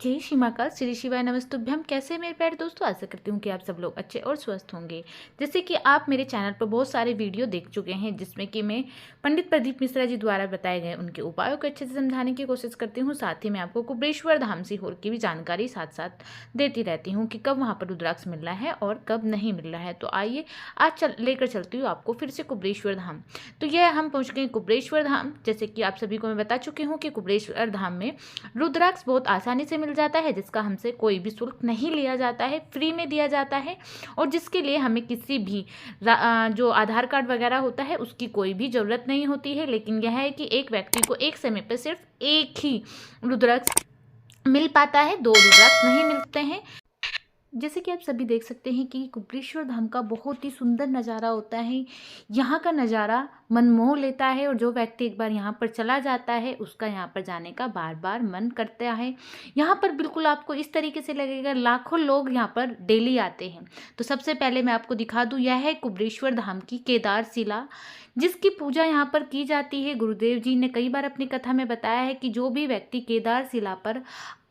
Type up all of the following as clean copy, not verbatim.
जय श्री महाकाल, श्री शिवाय नमस्तुभ्यम। कैसे हैं मेरे प्यारे दोस्तों? आशा करती हूँ कि आप सब लोग अच्छे और स्वस्थ होंगे। जैसे कि आप मेरे चैनल पर बहुत सारे वीडियो देख चुके हैं जिसमें कि मैं पंडित प्रदीप मिश्रा जी द्वारा बताए गए उनके उपायों को अच्छे से समझाने की कोशिश करती हूँ। साथ ही मैं आपको कुबेश्वर धाम सीहोर की भी जानकारी साथ साथ देती रहती हूँ कि कब वहाँ पर रुद्राक्ष मिल रहा है और कब नहीं मिल रहा है। तो आइए आज लेकर चलती हूँ आपको फिर से कुबेश्वर धाम। तो यह हम पहुँच गए कुबेश्वर धाम। जैसे कि आप सभी को मैं बता चुकी हूँ कि कुबेश्वर धाम में रुद्राक्ष बहुत आसानी से मिल जाता है, जिसका हमसे कोई भी शुल्क नहीं लिया जाता है, फ्री में दिया जाता है। और जिसके लिए हमें किसी भी जो आधार कार्ड वगैरह होता है उसकी कोई भी ज़रूरत नहीं होती है। लेकिन यह है कि एक व्यक्ति को एक समय पर सिर्फ एक ही रुद्राक्ष मिल पाता है, दो रुद्राक्ष नहीं मिलते हैं। जैसे कि आप सभी देख सकते हैं कि कुबेश्वर धाम का बहुत ही सुंदर नज़ारा होता है। यहाँ का नज़ारा मनमोह लेता है और जो व्यक्ति एक बार यहाँ पर चला जाता है उसका यहाँ पर जाने का बार बार मन करता है। यहाँ पर बिल्कुल आपको इस तरीके से लगेगा लाखों लोग यहाँ पर डेली आते हैं। तो सबसे पहले मैं आपको दिखा दूँ, यह है कुबेश्वर धाम की केदार शिला, जिसकी पूजा यहाँ पर की जाती है। गुरुदेव जी ने कई बार अपनी कथा में बताया है कि जो भी व्यक्ति केदार शिला पर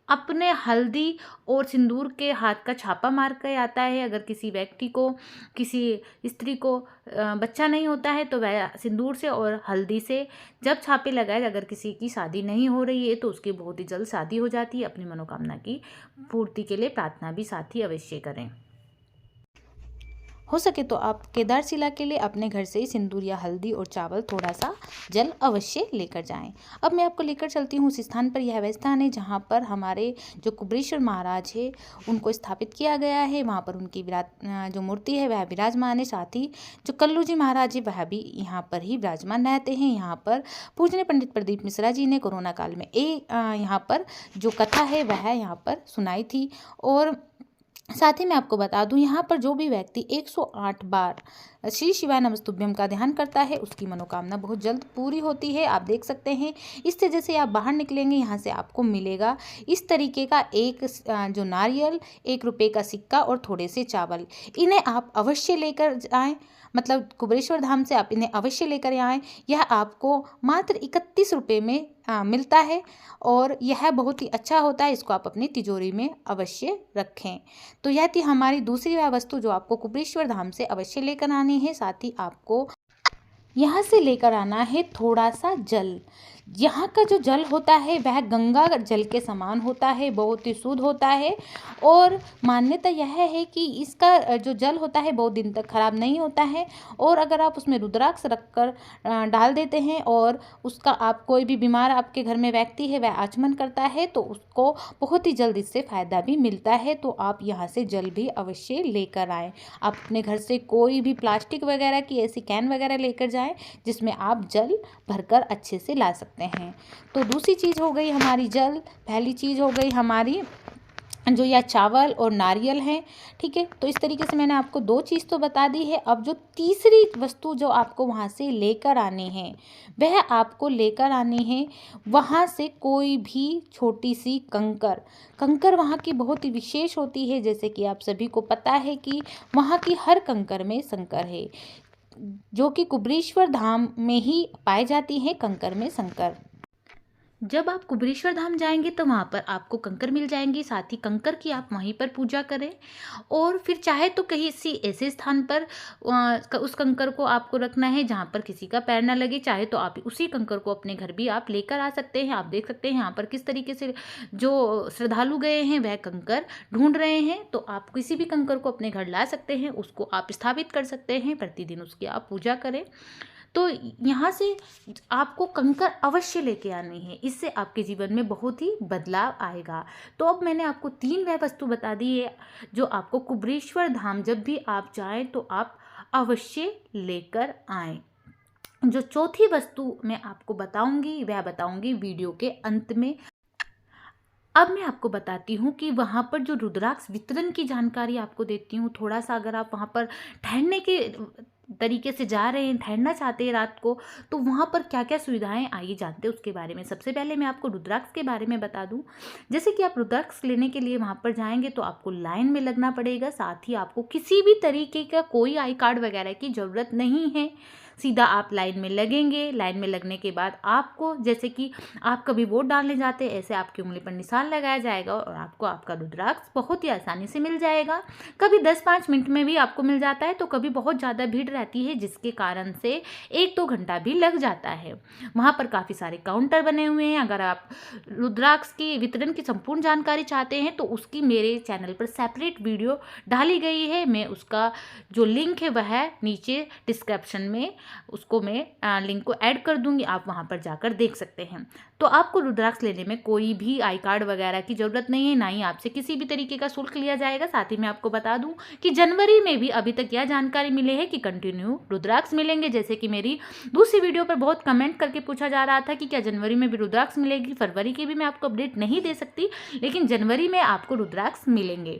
अपने हल्दी और सिंदूर के हाथ का छापा मार कर आता है, अगर किसी व्यक्ति को, किसी स्त्री को बच्चा नहीं होता है तो वह सिंदूर से और हल्दी से जब छापे लगाए, अगर किसी की शादी नहीं हो रही है तो उसकी बहुत ही जल्द शादी हो जाती है। अपनी मनोकामना की पूर्ति के लिए प्रार्थना भी साथ ही अवश्य करें। हो सके तो आप केदार शिला के लिए अपने घर से ही सिंदूर या हल्दी और चावल, थोड़ा सा जल अवश्य लेकर जाएं। अब मैं आपको लेकर चलती हूँ उस स्थान पर। यह वह स्थान है जहाँ पर हमारे जो कुबेश्वर महाराज है उनको स्थापित किया गया है। वहाँ पर उनकी जो मूर्ति है वह विराजमान है। साथ ही जो कल्लू जी महाराज है वह भी यहाँ पर ही विराजमान रहते हैं। यहाँ पर पूजनीय पंडित प्रदीप मिश्रा जी ने कोरोना काल में यहाँ पर जो कथा है वह यहाँ पर सुनाई थी। और साथ ही मैं आपको बता दूं, यहाँ पर जो भी व्यक्ति 108 बार श्री शिवाय नमस्तुभ्यम का ध्यान करता है उसकी मनोकामना बहुत जल्द पूरी होती है। आप देख सकते हैं इससे जैसे आप बाहर निकलेंगे यहाँ से आपको मिलेगा इस तरीके का एक जो नारियल, 1 रुपये का सिक्का और थोड़े से चावल। इन्हें आप अवश्य लेकर जाएं, मतलब कुबेश्वर धाम से आप इन्हें अवश्य लेकर आएँ। यह आपको मात्र 31 रुपये में मिलता है और यह बहुत ही अच्छा होता है। इसको आप अपनी तिजोरी में अवश्य रखें। तो यह थी हमारी दूसरी वह वस्तु जो आपको कुबेश्वर धाम से अवश्य लेकर आनी है। साथ ही आपको यहाँ से लेकर आना है थोड़ा सा जल। यहाँ का जो जल होता है वह गंगा जल के समान होता है, बहुत ही शुद्ध होता है। और मान्यता यह है कि इसका जो जल होता है बहुत दिन तक खराब नहीं होता है। और अगर आप उसमें रुद्राक्ष रखकर डाल देते हैं और उसका आप कोई भी बीमार आपके घर में व्यक्ति है वह आचमन करता है तो उसको बहुत ही जल्द इससे फ़ायदा भी मिलता है। तो आप यहाँ से जल भी अवश्य लेकर आएँ। आप अपने घर से कोई भी प्लास्टिक वगैरह की ऐसी कैन वगैरह लेकर जाएँ जिसमें आप जल भरकर अच्छे से ला सकते हैं। तो दूसरी चीज़ हो गई हमारी जल, पहली चीज़ हो गई हमारी जो यह चावल और नारियल हैं, ठीक है। तो इस तरीके से मैंने आपको 2 चीज़ तो बता दी है। अब जो तीसरी वस्तु जो आपको वहाँ से लेकर आनी है वह आपको लेकर आनी है वहाँ से कोई भी छोटी सी कंकर वहाँ की बहुत ही विशेष होती है। जैसे कि आप सभी को पता है कि वहाँ की हर कंकर में शंकर है, जो कि कुबेश्वर धाम में ही पाई जाती है, कंकर में शंकर। जब आप कुबेश्वर धाम जाएंगे तो वहाँ पर आपको कंकर मिल जाएंगी। साथ ही कंकर की आप वहीं पर पूजा करें और फिर चाहे तो कहीं इसी ऐसे स्थान पर उस कंकर को आपको रखना है जहाँ पर किसी का पैर ना लगे। चाहे तो आप उसी कंकर को अपने घर भी आप लेकर आ सकते हैं। आप देख सकते हैं यहाँ पर किस तरीके से जो श्रद्धालु गए हैं वह कंकर ढूंढ रहे हैं। तो आप किसी भी कंकर को अपने घर ला सकते हैं, उसको आप स्थापित कर सकते हैं, प्रतिदिन उसकी आप पूजा करें। तो यहाँ से आपको कंकर अवश्य लेके आनी है, इससे आपके जीवन में बहुत ही बदलाव आएगा। तो अब मैंने आपको 3 वह वस्तु बता दी है जो आपको कुबेश्वर धाम जब भी आप जाएं तो आप अवश्य लेकर आएं। जो चौथी वस्तु मैं आपको बताऊंगी वह बताऊंगी वीडियो के अंत में। अब मैं आपको बताती हूँ कि वहाँ पर जो रुद्राक्ष वितरण की जानकारी आपको देती हूँ। थोड़ा सा अगर आप वहाँ पर ठहरने के तरीके से जा रहे हैं, ठहरना चाहते हैं रात को, तो वहाँ पर क्या क्या सुविधाएं आइए जानते हैं उसके बारे में। सबसे पहले मैं आपको रुद्राक्ष के बारे में बता दूं। जैसे कि आप रुद्राक्ष लेने के लिए वहाँ पर जाएंगे तो आपको लाइन में लगना पड़ेगा। साथ ही आपको किसी भी तरीके का कोई आई कार्ड वगैरह की ज़रूरत नहीं है। सीधा आप लाइन में लगेंगे। लाइन में लगने के बाद आपको, जैसे कि आप कभी वोट डालने जाते हैं, ऐसे आपकी उंगली पर निशान लगाया जाएगा और आपको आपका रुद्राक्ष बहुत ही आसानी से मिल जाएगा। कभी 10-5 मिनट में भी आपको मिल जाता है, तो कभी बहुत ज़्यादा भीड़ रहती है जिसके कारण से 1-2 घंटा भी लग जाता है। वहाँ पर काफ़ी सारे काउंटर बने हुए हैं। अगर आप रुद्राक्ष के वितरण की संपूर्ण जानकारी चाहते हैं तो उसकी मेरे चैनल पर सेपरेट वीडियो डाली गई है। मैं उसका जो लिंक है वह नीचे डिस्क्रिप्शन में उसको मैं लिंक को ऐड कर दूंगी, आप वहाँ पर जाकर देख सकते हैं। तो आपको रुद्राक्ष लेने में कोई भी आई कार्ड वगैरह की ज़रूरत नहीं है, ना ही आपसे किसी भी तरीके का शुल्क लिया जाएगा। साथ ही मैं आपको बता दूं कि जनवरी में भी अभी तक यह जानकारी मिली है कि कंटिन्यू रुद्राक्ष मिलेंगे। जैसे कि मेरी दूसरी वीडियो पर बहुत कमेंट करके पूछा जा रहा था कि क्या जनवरी में भी रुद्राक्ष मिलेगी। फरवरी की भी मैं आपको अपडेट नहीं दे सकती, लेकिन जनवरी में आपको रुद्राक्ष मिलेंगे।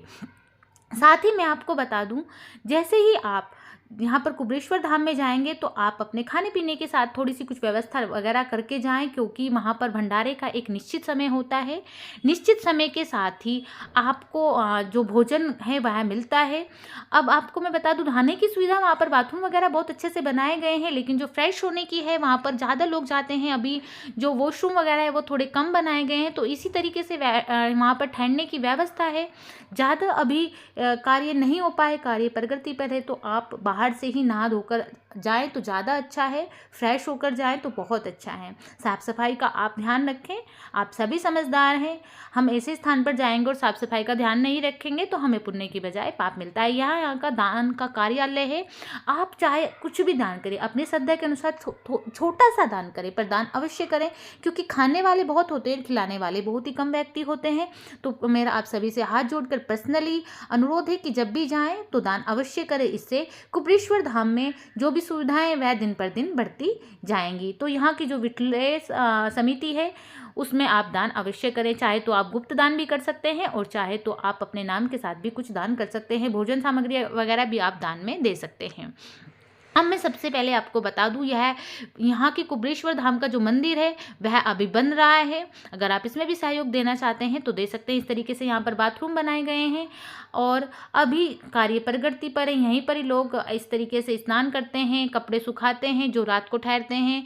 साथ ही मैं आपको बता दूं, जैसे ही आप यहाँ पर कुबेरेश्वर धाम में जाएंगे तो आप अपने खाने पीने के साथ थोड़ी सी कुछ व्यवस्था वगैरह करके जाएं, क्योंकि वहाँ पर भंडारे का एक निश्चित समय होता है। निश्चित समय के साथ ही आपको जो भोजन है वह मिलता है। अब आपको मैं बता दूं, नहाने की सुविधा वहाँ पर, बाथरूम वगैरह बहुत अच्छे से बनाए गए हैं, लेकिन जो फ्रेश होने की है वहाँ पर ज़्यादा लोग जाते हैं। अभी जो वॉशरूम वगैरह है वो थोड़े कम बनाए गए हैं। तो इसी तरीके से वहाँ पर ठहरने की व्यवस्था है। ज़्यादा अभी कार्य नहीं हो पाए, कार्य प्रगति पर है, तो आप बाहर से ही नहा धोकर जाएं तो ज़्यादा अच्छा है। फ्रेश होकर जाएं तो बहुत अच्छा है। साफ़ सफाई का आप ध्यान रखें, आप सभी समझदार हैं। हम ऐसे स्थान पर जाएंगे और साफ़ सफाई का ध्यान नहीं रखेंगे तो हमें पुण्य की बजाय पाप मिलता है। यहाँ का दान का कार्यालय है। आप चाहे कुछ भी दान करें, अपनी श्रद्धा के अनुसार छोटा सा दान करें, पर दान अवश्य करें, क्योंकि खाने वाले बहुत होते हैं, खिलाने वाले बहुत ही कम व्यक्ति होते हैं। तो मेरा आप सभी से हाथ जोड़कर पर्सनली अनुरोध है कि जब भी जाएं तो दान अवश्य करें। इससे कुबेरेश्वर धाम में जो भी सुविधाएं वह दिन पर दिन बढ़ती जाएंगी। तो यहाँ की जो विठलेश समिति है उसमें आप दान अवश्य करें। चाहे तो आप गुप्त दान भी कर सकते हैं और चाहे तो आप अपने नाम के साथ भी कुछ दान कर सकते हैं। भोजन सामग्री वगैरह भी आप दान में दे सकते हैं। अब मैं सबसे पहले आपको बता दूं, यहाँ की कुबेरेश्वर धाम का जो मंदिर है वह अभी बन रहा है। अगर आप इसमें भी सहयोग देना चाहते हैं तो दे सकते हैं। इस तरीके से यहाँ पर बाथरूम बनाए गए हैं और अभी कार्य प्रगति पर है। यहीं पर ही लोग इस तरीके से स्नान करते हैं, कपड़े सुखाते हैं जो रात को ठहरते हैं।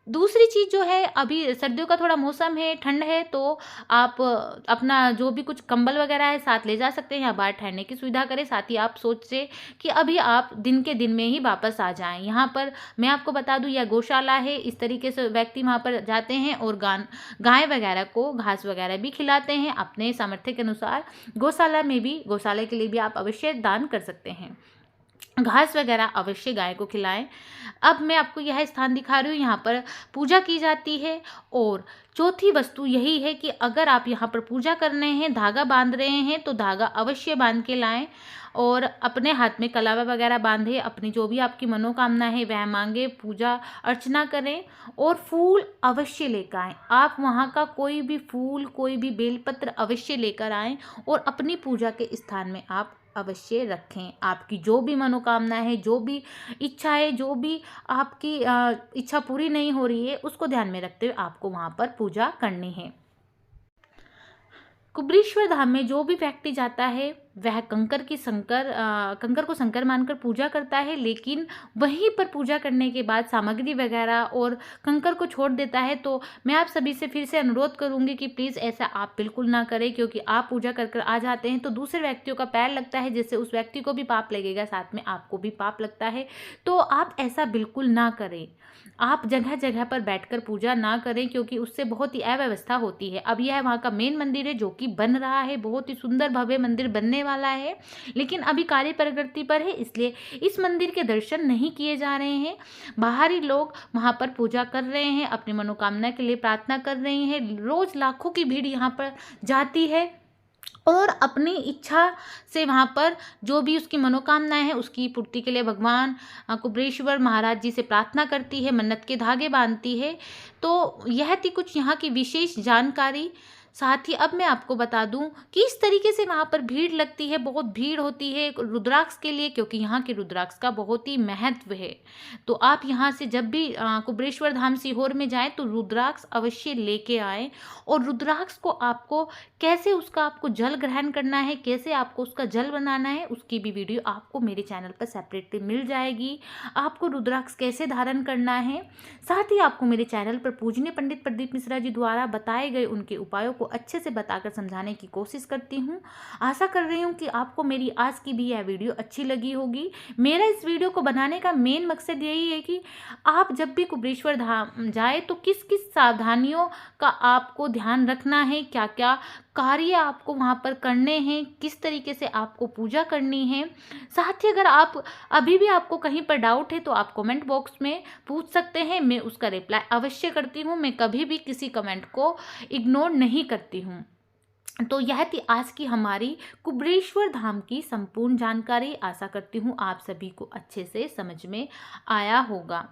दूसरी चीज़ जो है, अभी सर्दियों का थोड़ा मौसम है, ठंड है, तो आप अपना जो भी कुछ कंबल वगैरह है साथ ले जा सकते हैं या बाहर ठहरने की सुविधा करें। साथ ही आप सोचें कि अभी आप दिन के दिन में ही वापस आ जाएं। यहाँ पर मैं आपको बता दूं, यह गौशाला है। इस तरीके से व्यक्ति वहाँ पर जाते हैं और गाय वगैरह को घास वगैरह भी खिलाते हैं अपने सामर्थ्य के अनुसार। गौशाला के लिए भी आप अवश्य दान कर सकते हैं। घास वगैरह अवश्य गाय को खिलाएं। अब मैं आपको यह स्थान दिखा रही हूँ, यहाँ पर पूजा की जाती है। और चौथी वस्तु यही है कि अगर आप यहाँ पर पूजा कर रहे हैं, धागा बांध रहे हैं, तो धागा अवश्य बांध के लाएं और अपने हाथ में कलावा वगैरह बांधे। अपनी जो भी आपकी मनोकामना है वह मांगे, पूजा अर्चना करें और फूल अवश्य लेकर आएँ। आप वहाँ का कोई भी फूल, कोई भी बेलपत्र अवश्य लेकर आएँ और अपनी पूजा के स्थान में आप अवश्य रखें। आपकी जो भी मनोकामना है, जो भी इच्छा है, जो भी आपकी इच्छा पूरी नहीं हो रही है, उसको ध्यान में रखते हुए आपको वहाँ पर पूजा करनी है। कुबेरेश्वर धाम में जो भी व्यक्ति जाता है वह कंकर को शंकर मानकर पूजा करता है, लेकिन वहीं पर पूजा करने के बाद सामग्री वगैरह और कंकर को छोड़ देता है। तो मैं आप सभी से फिर से अनुरोध करूंगी कि प्लीज़ ऐसा आप बिल्कुल ना करें, क्योंकि आप पूजा कर आ जाते हैं तो दूसरे व्यक्तियों का पैर लगता है, जिससे उस व्यक्ति को भी पाप लगेगा, साथ में आपको भी पाप लगता है। तो आप ऐसा बिल्कुल ना करें। आप जगह जगह पर बैठकर पूजा ना करें, क्योंकि उससे बहुत ही अव्यवस्था होती है। अब यह वहाँ का मेन मंदिर है जो कि बन रहा है, बहुत ही सुंदर भव्य मंदिर बनने वाला है, लेकिन अभी कार्य प्रगति पर है, इसलिए इस मंदिर के दर्शन नहीं किए जा रहे हैं। बाहरी लोग वहाँ पर पूजा कर रहे हैं, अपनी मनोकामना के लिए प्रार्थना कर रहे हैं। रोज लाखों की भीड़ यहाँ पर जाती है और अपनी इच्छा से वहाँ पर जो भी उसकी मनोकामनाएं है उसकी पूर्ति के लिए भगवान कुबेरेश्वर महाराज जी से प्रार्थना करती है, मन्नत के धागे बांधती है। तो यह थी कुछ यहाँ की विशेष जानकारी। साथ ही अब मैं आपको बता दूं कि इस तरीके से वहाँ पर भीड़ लगती है, बहुत भीड़ होती है रुद्राक्ष के लिए, क्योंकि यहाँ के रुद्राक्ष का बहुत ही महत्व है। तो आप यहाँ से जब भी कुबेरेश्वर धाम सीहोर में जाएं तो रुद्राक्ष अवश्य लेके आएं। और रुद्राक्ष को आपको कैसे उसका आपको जल ग्रहण करना है, कैसे आपको उसका जल बनाना है, उसकी भी वीडियो आपको मेरे चैनल पर सेपरेटली मिल जाएगी। आपको रुद्राक्ष कैसे धारण करना है, साथ ही आपको मेरे चैनल पर पूजनीय पंडित प्रदीप मिश्रा जी द्वारा बताए गए उनके उपायों को अच्छे से बताकर समझाने की कोशिश करती हूँ। आशा कर रही हूँ कि आपको मेरी आज की भी यह वीडियो अच्छी लगी होगी। मेरा इस वीडियो को बनाने का मेन मकसद यही है कि आप जब भी कुबेरेश्वर धाम जाए तो किस किस सावधानियों का आपको ध्यान रखना है, क्या क्या कार्य आपको वहाँ पर करने हैं, किस तरीके से आपको पूजा करनी है। साथ ही अगर आप अभी भी आपको कहीं पर डाउट है तो आप कमेंट बॉक्स में पूछ सकते हैं, मैं उसका रिप्लाई अवश्य करती हूँ। मैं कभी भी किसी कमेंट को इग्नोर नहीं करती हूँ। तो यह थी आज की हमारी कुबेरेश्वर धाम की संपूर्ण जानकारी। आशा करती हूँ आप सभी को अच्छे से समझ में आया होगा।